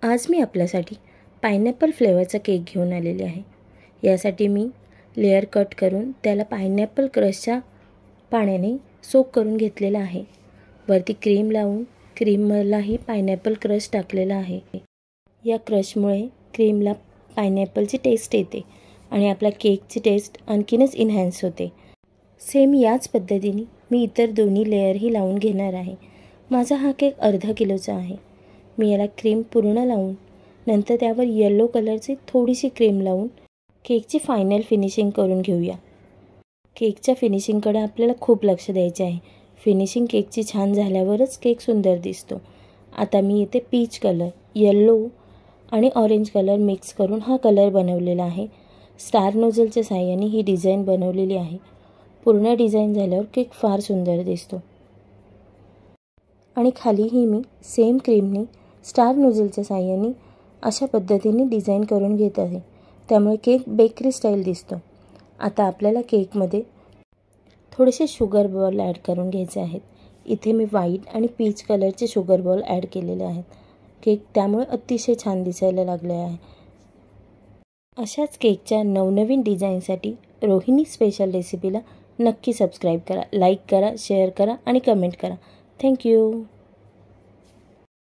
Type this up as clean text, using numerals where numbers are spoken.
आज मी आपल्यासाठी pineapple फ्लेवरचा cake घेऊन आलेले आहे। यासाठी मी लेयर कट करून त्याला पायनॅपल क्रशच्या पाण्याने सोक करून घेतलेला आहे। वरती क्रीम लावून क्रीमलाही पायनॅपल क्रश टाकलेला आहे। या क्रशमुळे क्रीमला पायनॅपलची टेस्ट येते आणि आपला केकची टेस्ट आणखीनच इन्हॅन्स होते। सेम याच पद्धतीने मी इतर दोन्ही लेयरही लावून घेणार आहे। माझा हा केक अर्धा किलोचा आहे। मी याला क्रीम पूर्ण लावून नंतर त्यावर येलो कलरची थोडीशी क्रीम लावून केकची फायनल फिनिशिंग करून घेऊया। केकच्या फिनिशिंगकडे आपल्याला खूप लक्ष द्यायचे आहे। फिनिशिंग केकची छान झाल्यावरच केक सुंदर दिसतो। आता मी इथे पीच कलर, येलो आणि ऑरेंज कलर मिक्स करून हा कलर बनवलेला आहे। स्टार नोझलच्या साहाय्याने ही डिझाईन बनवलेली आहे। पूर्ण डिझाईन झाल्यावर केक फार सुंदर दिसतो। आणि खालीही मी सेम क्रीमने स्टार नोझलच्या साहाय्याने अशा पद्धतीने डिझाईन करून घेत आहे। त्यामुळे केक बेकरी स्टाईल दिसतो। आता आपल्याला केकमध्ये थोडेसे शुगर बॉल ॲड करून घ्यायचे आहेत। इथे मी व्हाईट आणि पीच कलरचे शुगर बॉल ॲड केलेले आहेत। केक त्यामुळे अतिशय छान दिसायला लागले आहे। अशाच केकच्या नवनवीन डिझाईनसाठी रोहिणी स्पेशल रेसिपीला नक्की सबस्क्राईब करा, लाईक करा, शेअर करा आणि कमेंट करा। थँक्यू।